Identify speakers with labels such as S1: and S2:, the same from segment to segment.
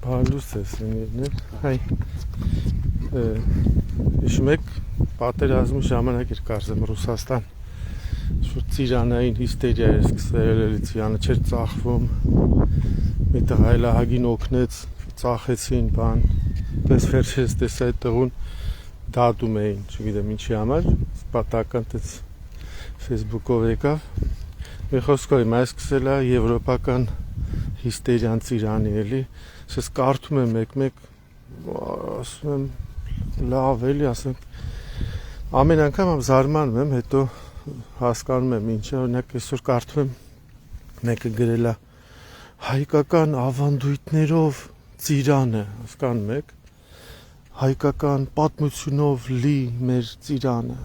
S1: Հալուս է սեներներ, հայ, հիշում եք պատերազմի ժամանակ էր կարծեմ Ռուսաստան շուտ ծիրանային հիստերիա էր սկսել, էլի ծիրանը չէր ծախվում, մի տեղ հայլահագին օգնեց, ծախեցին բան, պես վերջերս տեսա այդ տղուն դատում էին, չգիտեմ ինչի համար, պատական տեց Facebook-ով եկավ, մի խոսքով իմ այս սկսել է եվրոպական հիստերիան ծիրանի էլի, ես կարդում եմ մեկ-մեկ, ասում եմ լավ էլի, ասենք ամեն անգամ զարմանում եմ, հետո հասկանում եմ ինչ է, օրինակ այսօր կարդում եմ մեկը գրել է հայկական ավանդույթներով ծիրանը, հասկանում եք, հայկական պատմությունով լի մեր ծիրանը,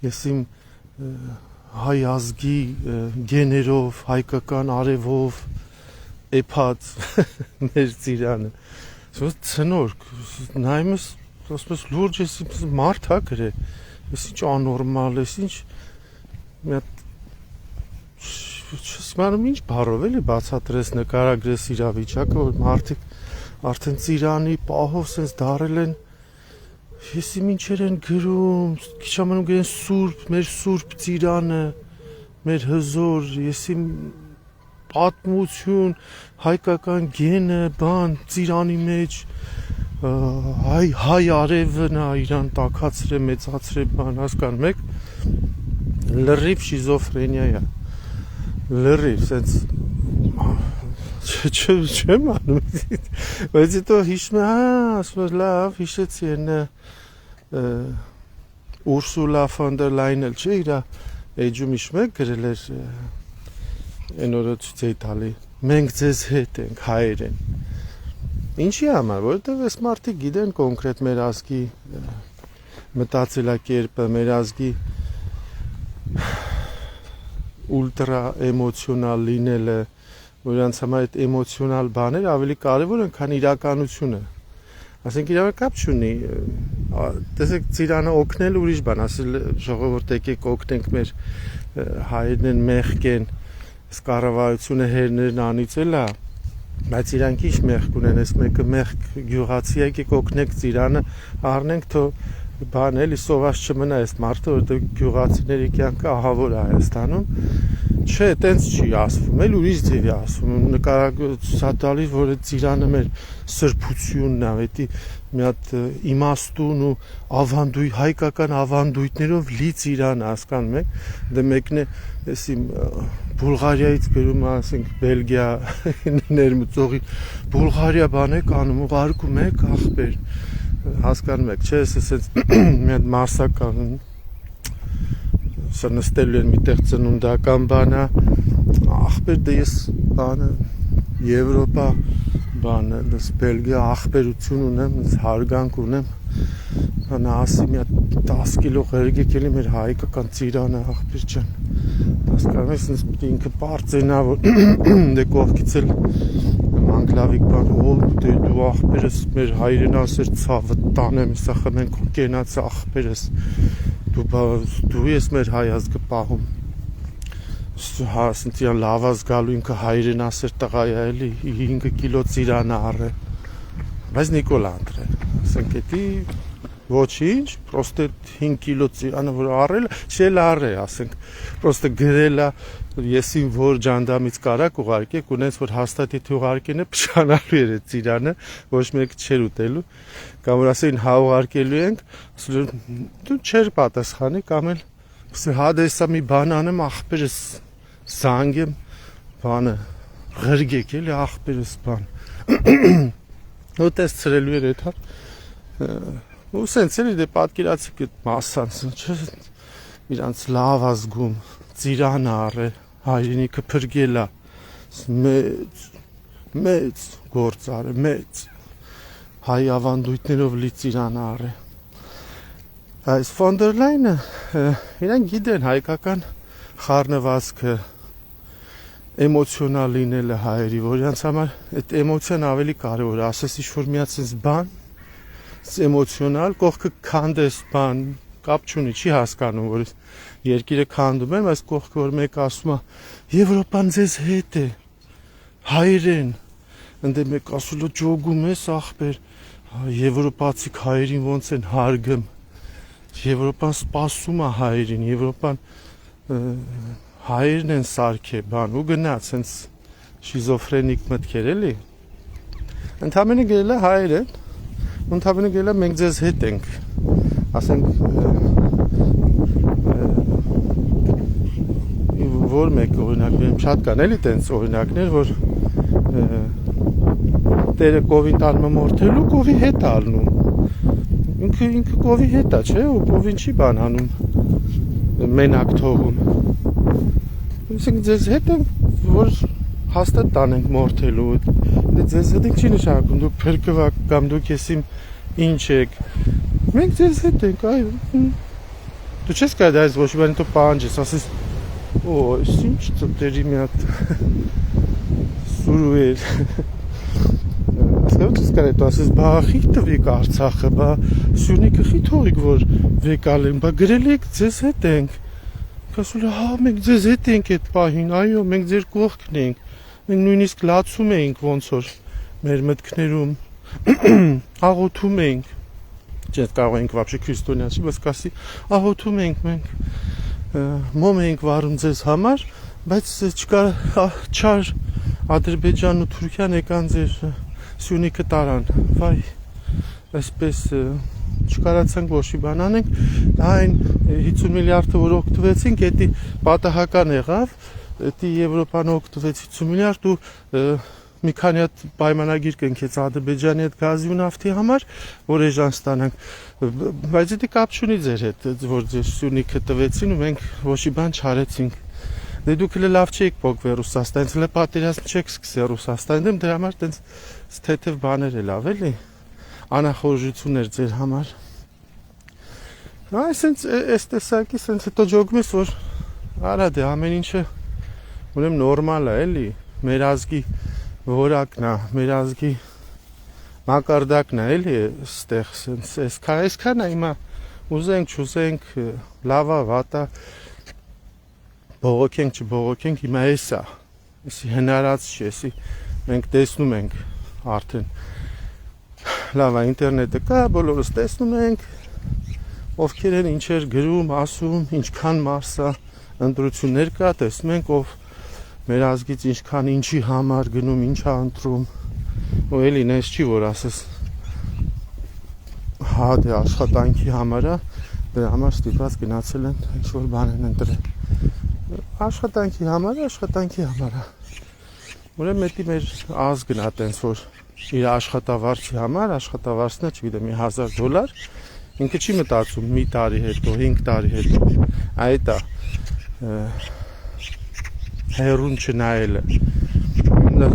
S1: ես իմ հայ ազգի գեներով, հայկական արևով էփած մեր ծիրանը, ցնորք, նայում ես, ասում ես լուրջ ես մարդ հա գրե, ես ինչ անորմալ ես, ինչ մի հատ չսմանում ինչ բարով էլի բացատրես նկարագրես իրավիճակը, որ մարդիկ արդեն ծիրանի պահով սենց դարել են, ես իմ ինչեր են գրում, քիչ ամենում գրեն սուրբ, մեր սուրբ ծիրանը, մեր հզոր, ես իմ պատմություն, հայկական գենը, բան, ծիրանի մեջ, հայ արևը նա իրան տաքացրե, մեծացրե, բան, հասկանում եք, լրիվ շիզոֆրենիա է, լրիվ, սենց, չեմ անում, բայց հետո հիշում է, ասում է, լավ, հիշեցի ենը, Ուրսուլա ֆոն դեր Լայն էլ չէ, իրա էջում հիշում եք գրել էր, այն օրը ցույց էի տալի, մենք ձեզ հետ ենք, հայեր են, ինչի համար, որովհետև այս մարդիկ գիտեն կոնկրետ մեր ազգի մտածելակերպը, մեր ազգի ուլտրա էմոցիոնալ լինելը, որ իրանց համար այդ էմոցիոնալ բաները ավելի կարևոր են, քան իրականությունը, ասենք իրավար կապ չունի, տեսեք ծիրանը օգնել ուրիշ բան, ասել ժողովուրդ եկեք օգնենք մեր հայերն են մեղք են, կառավարությունը հերներն անիծել է, բայց իրանք ինչ մեղք ունեն, այս մեկը մեղք գյուղացի եկեք օգնեք ծիրանը, առնենք թո բան էլի սոված չմնա այս մարդը, որովհետև գյուղացիների կյանքը ահավոր է Հայաստանում, չէ, տենց չի ասվում, էլ ուրիշ ձևի ասվում, նկարագծատալի, որ ծիրանը մեր սրբությունն է, հետի մի հատ իմաստուն ու հայկական ավանդույթներով լի ծիրան, հասկանում եք, դե մեկն է, ես իմ Բուլղարիայից գրում ասենք Բելգիա ներմուծողի, Բուլղարիա բան եք անում, ուղարկում եք ախպեր, հասկանում եք, չէ, ես ասենց մի հատ մարսական, սա նստելու են միտեղ ծնունդական բանա, ախպեր դե ես բանը, Եվրոպա բանը, դες Բելգիա ախպերություն ունեմ, հարգանք ունեմ, նա ասի մի հատ 10 կիլո ղերգեք էլի մեր հայկական ծիրանը ախպեր չեն, հասկանում ես, ինքը պարծենա, որ դե կողքից էլ մանգլավիկ բան, դե դու ախպերս մեր հայրենասեր ցավը տանեմ, սա խմենք ու կենաց ախպերս, դու ես մեր հայ ազգը պահում, սնտյան լավազ գալու ինքը հայրենասեր տղա է էլի, 5 կիլո ծիրանը առը, բայց Նիկոլա անդրե, ասենք էտի ոչինչ, պրոստե 5 կիլո ծիրանը, որ առել, չել առե, ասենք, պրոստե գրել է, եսին որ ջանդամից կարակ ուղարկեք, ունենց որ հաստատ եթե ուղարկեն է պշանալու էր է ծիրանը, ոչ մեկ չեր ուտելու, կամ որ ասեին հա ուղարկելու ենք, դու չեր պատասխանի, կամ էլ հադե սա մի բան անեմ, ախպերս զանգեմ, բանը, ղրգեք էլի ախպերս բան, ու տես ծրելու էր էթար, ու սենց էլի դե պատկերացիք էտ մասան, իրանց լավ ազգում, ծիրանը առե, հայրենիքը փրկել է, մեծ գործ արե, մեծ, հայ ավանդույթներով լի ծիրանը առե, այս ֆոն դեր Լայնը, իրան գիտեն հայկական խառնվածքը, էմոցիոնալ լինելը հայերի, որ իրանց համար այդ էմոցիան ավելի կարևոր է, ասես ինչ-որ միած ես բան, էմոցիոնալ, կողքը քանդես բան, կապ չունի, չի հասկանում, որ երկիրը քանդում եմ, այս կողքը որ մեկ ասում է, Եվրոպան ձեզ հետ է, հայերեն, ընդ մեկ ասում է ջոգում ես ախպեր, եվրոպացի հայերին ոնց են հարգում, Եվրոպան սպասում է հայերին, Եվրոպան հայերն են սարքե բան ու գնաց հենց շիզոֆրենիկ մտքեր էլի։ Ընդամենը գելա հայերը, ընդամենը գելա մենք ձեզ հետ ենք, ասենք որ մեկ օրինակ շատ կան էլի տենց օրինակներ, որ տերը կովին տալմը մորթելու կովի հետ ալնում, ինքը կովի հետ է, չէ, ու կովին չի բան անում, մենակ թողում, ասենք ձեզ հետ ենք, որ հաստատ տանենք մորթելու, ձեզ հետ ենք չի նշանակում, դուք փրկվակ կամ դուք ես իմ ինչ եք, մենք ձեզ հետ ենք, այ, դու չես կարդ այս ոչ բանի տո պահանջ ես, ասես, այս ինչ ծպտերի մի հատ սուրու էր, ասկարոտ չես կարդ, ասես, բա խի տվիք Արցախը, բա Սյունիքը խի թողիք, որ վեկալ են, բա գրել եք ձեզ հետ ենք, ասում է, հա, մենք ձեզ հետ ենք այդ պահին, այո, մենք ձեր կողքն ենք, մենք նույնիսկ լացում էինք ոնց որ մեր մտքներում, աղոթում էինք, չես կարող էինք վաբշե քրիստոնյացի, բայց կասի, աղոթում էինք մենք, մոմ էինք վարում ձեզ համար, բայց չար Ադրբեջանն ու Թուրքիան եկան ձեր Սյունիքը տարան, վայ, այսպես չկարացանք ոչի բան անենք, այն 50 միլիարդը որ օգտվեցինք, էդի պատահական եղավ, էդի Եվրոպան օգտվեց 50 միլիարդ ու մի քանի հատ պայմանագիր կնքեց Ադրբեջանի հետ գազի ու նավթի համար, որ էժան ստանանք, բայց էդի կապ չունի ձեր հետ, որ ձեր Սյունիքը տվեցին ու մենք ոչի բան չարեցինք, դե դուք էլ լավ չեք փոխվել Ռուսաստանից, էլ պատերազմ չեք սկսել Ռուսաստանում, դրա համար տենց թեթև բաներ է լավ էլի, անախորժություններ ձեր համար, այսենց այս տեսակի սենց հետո ջոգում ես, որ արա դե ամեն ինչը ուրեմն նորմալ է էլի, մեր ազգի որակն է, մեր ազգի մակարդակն է էլի ստեղ սենց այսքան է հիմա ուզենք չուզենք լավա վատա բողոքենք չբողոքենք հիմա էսա էսի հնարած չի էսի մենք տեսնում ենք արդեն լավա ինտերնետը կա բոլորս տեսնում ենք ովքեր են ինչեր գրում ասում ինչքան մարսա ընտրություններ կա տեսնում ենք ով մեր ազգից ինչքան ինչի համար գնում ինչա ընտրում ու էլի նես չի որ ասես հա դե աշխատանքի համար է դրա համար ստիպված գնացել են ինչ-որ բան են ընտրել աշխատանքի համար է ուրեմն մետի մեր ազգն է տենց որ իր աշխատավարձի համար աշխատավարձն է չգիտեմ $1000 ինքը չի մտածում մի տարի հետո 5 տարի հետո այդ է հերուն չնայելը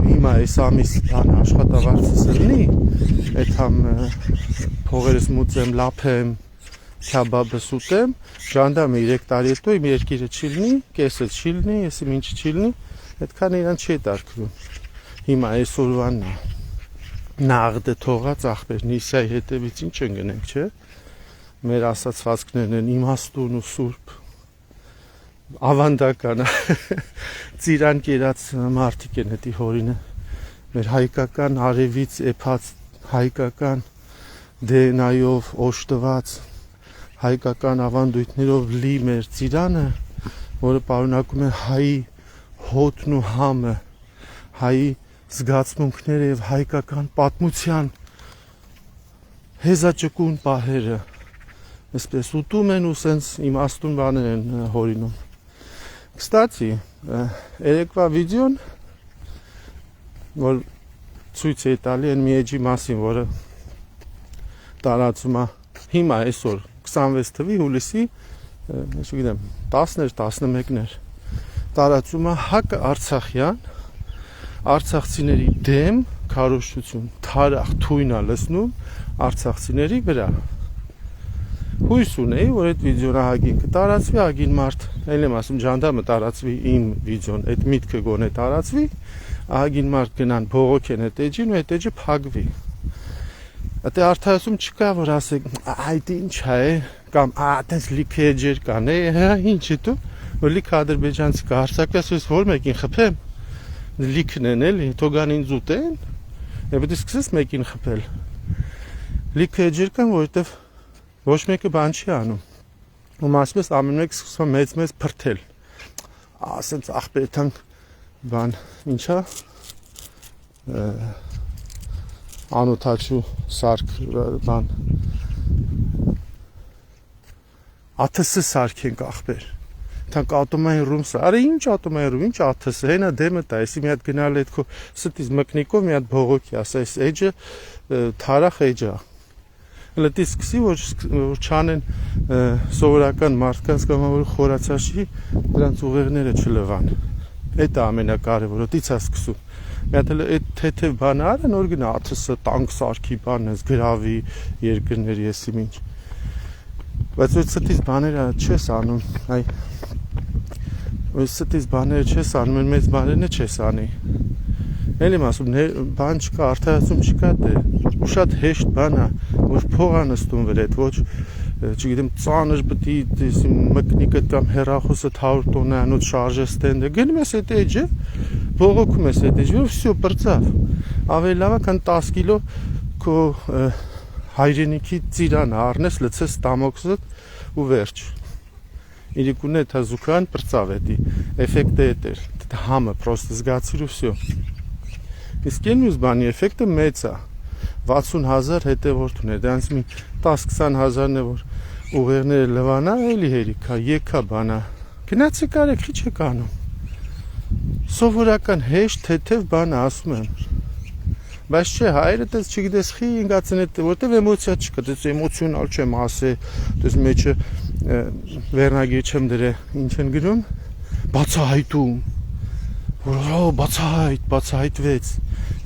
S1: հիմա այս ամիս բան աշխատավարձս լինի այդ համ փողերս մուծեմ լափեմ քաբաբս ուտեմ ժանդամը 3 տարի հետո իմ երկիրը չի լինի կեսը չի լինի ես իմ ինչ չի լինի այդքան իրան չի դարկվում հիմա այսօրվանն է նաղդը թողած ախպեր նիսայի հետևից ինչ են գնենք չէ մեր ասացվածքներն են իմաստուն ու սուրբ ավանդական ծիրան կերած մարդիկ են հետի հորինը մեր հայկական արևից էփած հայկական DNA-ով օժտված հայկական ավանդույթներով լի մեր ծիրանը որը պարունակում է հայի հոտն ու համը հայի զգացմունքները եւ հայկական պատմության հեզաճկուն պահերը այսպես ուտում են ու սենց իմաստուն բաներ են հորինում Կստացի, երեկվա վիդեոն, որ ցույց է տալի են մի էջի մասին, որը տարածում է հիմա այսօր 26 թվականի հուլիսի, չգիտեմ, 10-ներ, 11-ներ տարածում է հակը Արցախյան, արցախցիների դեմ քարոզչություն, թարախ թույն է լցնում արցախցիների վրա Հույս ունեի, որ այդ վիդեոն ահագին կտարածվի, ահագին մարդ, էլ եմ ասում ջանդամը տարածվի իմ վիդեոն, այդ միտքը գոնե տարածվի, ահագին մարդ գնան բողոքեն այդ էջին ու այդ էջը փակվի։ Ատե արդարացում չկա, որ ասեք, այդ ինչ է, կամ այդպես լիքը էջեր կան, ինչ է դու, որ լիքը ադրբեջանցի կա, հարցակվի ասես որ մեկին խփեմ, լիքն են էլի, թող գան ինձ ուտեն, Եվ դու սկսես մեկին խփել։ Լիքը էջեր կան, որովհետև ոչ մեկը բան չի անում։ Ու մասպես ամեն մեկ սկսում մեծ փրթել։ Ասենց ախպերთან բան, ինչա։ Անոթաչու սարք բան։ Աթս սարքենք ախպեր։ Թանկ ատոմային ռումս։ Արա ինչ ատոմային ռում, ինչ աթս, հենա դեմը տա, էսի մի հատ գնալ այդ քո ստից մկնիկով մի հատ բողոքի, ասա, այս էջը թարախ էջա։ Լտի սկսի որ չանեն սովորական մարդկանց կամ որ խորացաշի դրանց ուղեղները չլվան։ Այդ է ամենակարևորը, դից է սկսում։ Մի հատ էլ այդ թեթև բանը արա նոր գնա աթսը տանկ սարքի բանն էս գրավի երկրների էսի ինչ։ Բայց այդ ստից բաները չես անում, այ Ոյ ստից բաները չես անում, մեծ բաներն չես անի։ Էլի ասում, բան չկա, արդարացում չկա դե։ Ու շատ հեշտ բան է, որ փող է նստում վրա, ոչ, չգիտեմ, ծանր պետք է մկնիկը կամ հեռախոսը 100 տոննանոց շարժե ստենդը։ Գնում ես այդ էջը, բողոքում ես այդ էջը, վсё, բրծավ։ Ավելի լավ է, քան 10 կիլո քո հայրենիքի ծիրանը առնես, լցես տամոքսդ ու վերջ։ Իրիկունը это զուգան բրծավ էդի, էֆեկտը էդ էր, համը պրոստը զգացիր ու վсё։ Իսկ ենյուս բանի էֆեկտը մեծ է, 60,000 հետևորդ ունի, դրանց մի 10-20 հազարն է, որ ուղեղները լվանա, էլի հերիքա, եկա բանա, գնացեք արեք, քիչ եք անում։ Սովորական հեշտ թեթև բանը ասում եմ։ Բայց չէ, հայրը դες չգիտես խի ինգացն է, որտեվ էմոցիա չկա, դες էմոցիոնալ չեմ ասե, դες մեջը վերնագիր չեմ դրե, ինչ են գրում, բացահայտում, որ բացահայտվեց,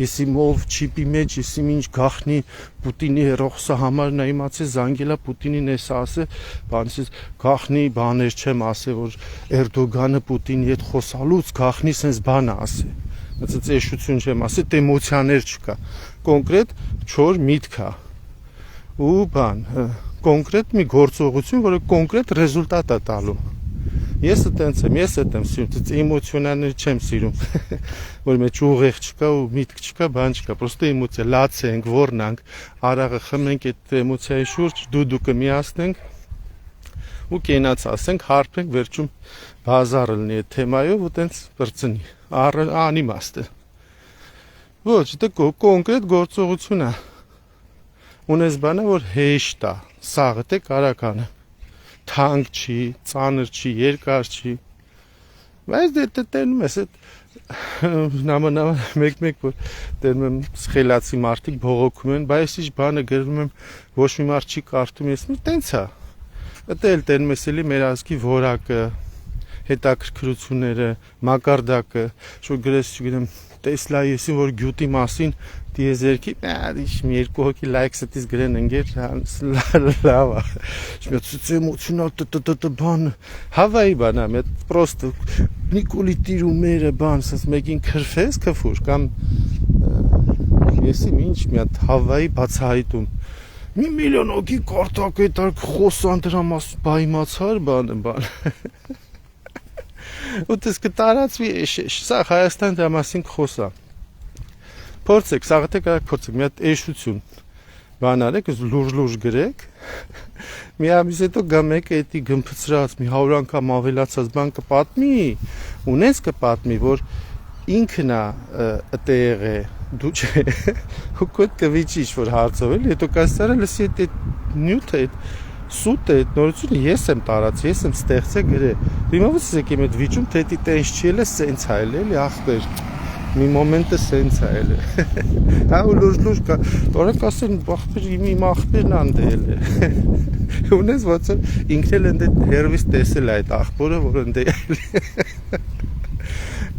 S1: եսի մով չիպի մեջ, եսի ինչ գախնի Պուտինի հերոխսա համար նա իմացե զանգելա Պուտինին ես ասե, բանսից գախնի բաներ չեմ ասե, որ Էրդոգանը Պուտինի հետ խոսալուց գախնի սենց բան ասե, It's էշություն չեմ ասի, էմոցիաներ չկա, կոնկրետ չոր միտք է, ու բան, կոնկրետ մի գործողություն, որը կոնկրետ ռեզուլտատ է տալու, ես այտենց եմ սիրում, էմոցիաներ չեմ սիրում, որ մեջ ուղեղ չկա ու միտք չկա, բան չկա, պրոստը էմոցիա, լացենք, որնանք, արաղը խմենք այդ էմոցիայի շուրջ, դուդուկը միացնենք, ու կենաց ասենք, հարպենք, վերջում բազարը լինի այդ թեմայով ու տենց բրծնի, անիմաստ է։ Ոչ, դա կոնկրետ գործողություն է, ունես բանը, որ հեշտ է, սաղը թե կարականը, թանկ չի, ծանր չի, երկար չի, բայց դե տենում ես այդ նամանավա մեկ-մեկ, որ տենում եմ սխելացի մարդիկ բողոքում են, բայց ինչ բանը գրում եմ, ոչ մի մարդ չի կարդում, ես մի տենց է, Դա էլ տենում ես էլի մեր ազգի որակը, հետաքրքրությունները, մակարդակը, շո գրես, չգիտեմ, Տեսլայի եսին, որ գյուտի մասին դիեզերքի, մի երկու հոգի լայքսետից գրեն ընգեր, լավ է, շմյոց էմոցիոնալ բան, հավայի բան է, պրոստ Նիկոլի տիրումերը բան, սենց մեկին քրվես քֆուր, կամ եսի ինչ մի հատ հավայի բացահայտում, մի միլիոն հոգի կարտակ է տար խոսան դրա մաս բայմացար բան ու դες կտարածվի սա Հայաստան դրա մասին խոսա փորձեք, սաղը թե կարակ փորձեք մի հատ էշություն բան արեք, լուրջ գրեք մի ամիս հետո գա մեկը էդի գմփծրած մի 100 անգամ ավելացած բան կպատմի ունես կպատմի, որ ինքն է ըտեղ է դու չէ ու կոտ կվիճի ինչ-որ հարցով էլի, հետո կասարը լսի այդ նյութը, այդ սուտը, այդ նորությունը ես եմ տարած, ես եմ ստեղծե գրե դիմա ոնց եկեմ այդ վիճում, թե դի տենց չի էլ է սենց է էլի, ախպեր մի մոմենտը սենց է էլի հա ու լուրջ կա, տորակ ասեն ախպեր իմ ախպերն անդել է ունես ոնց ինքն էլ ընդ հերվիս տեսել այդ ախպորը, որ ընդ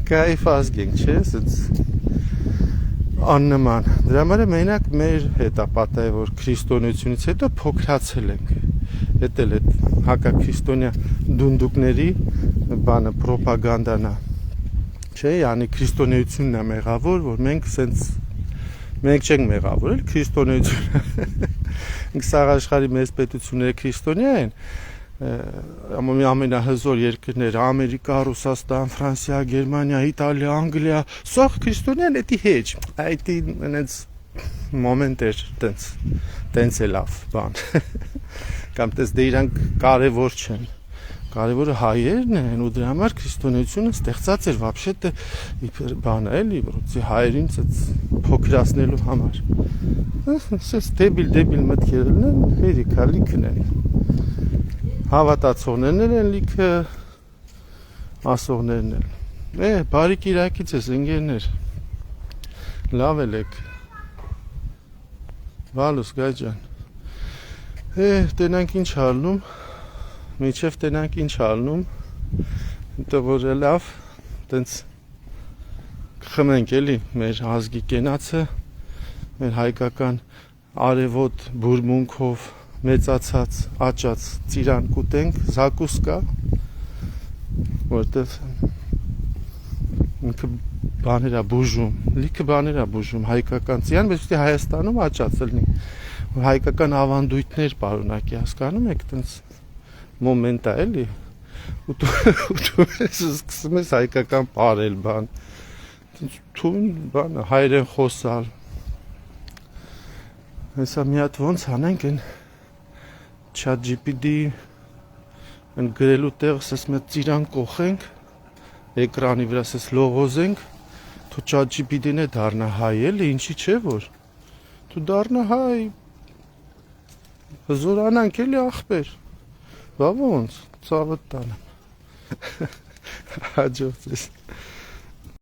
S1: Կայֆ ազգենք, չէ, սենց աննման, դրա համար մենակ մեր հետ ապատայ, որ քրիստոնեությունից հետո փոքրացել ենք, հետ էլ այդ հակաքրիստոնյա դունդուկների բանը, պրոպագանդան է, չէ, յանի քրիստոնեությունն է մեղավոր, որ մենք սենց, մենք չենք մեղավորել, քրիստոնեությունը, ինք սաղ աշխարհի մեծ պետությունները քրիստոնյա են, ամենահզոր երկրները Ամերիկա, Ռուսաստան, Ֆրանսիա, Գերմանիա, Իտալիա, Անգլիա, սաղ քրիստոնյան էդի հեչ, այդի նենց մոմենտ էր տենց է լավ բան կամ տես դե իրանք կարևոր չեն կարևորը հայերն են ու դրա համար քրիստոնեությունը ստեղծած էր вообще-то բանը էլի որոցի հայերին փոքրացնելու համար ասես դեբիլ մտքեր են հերիքա լիքն են հավատացողներն են լիքը ասողներն են բարի կիրակից ես ընկերներ լավ եք Վալուս գայ ջան տենանք ինչ հալնում Միջև տենանք ինչ հալնում Հետո որ լավ Տենց Խմենք էլի մեր ազգի կենացը Մեր հայկական արևոտ բուրմունքով Մեծացած, աճած ծիրան կուտենք Զակուսկա Որտև Ինքը բաներա բուժում Լիքը բաներա բուժում Հայկական ծիրան Բայց ուստի Հայաստանում աճած լինի Հայկական ավանդույթներ պարունակի Հասկանում եք տենց Մոմենտա էլի ու դու սկսում ես հայկական պարել բան թուն բանը հայերեն խոսալ հեսա մի հատ ոնց անենք են chat GPT են գրելու տեղս ես մեծ ծիրան կողենք էկրանի վրա ես լողոզենք թու chat GPT-ն է դառնա հայ էլի ինչի չէ որ թու դառնա հայ հզորանանք էլի ախպեր Բա ոնց, ծավտ տանեմ Հաջող ձեզ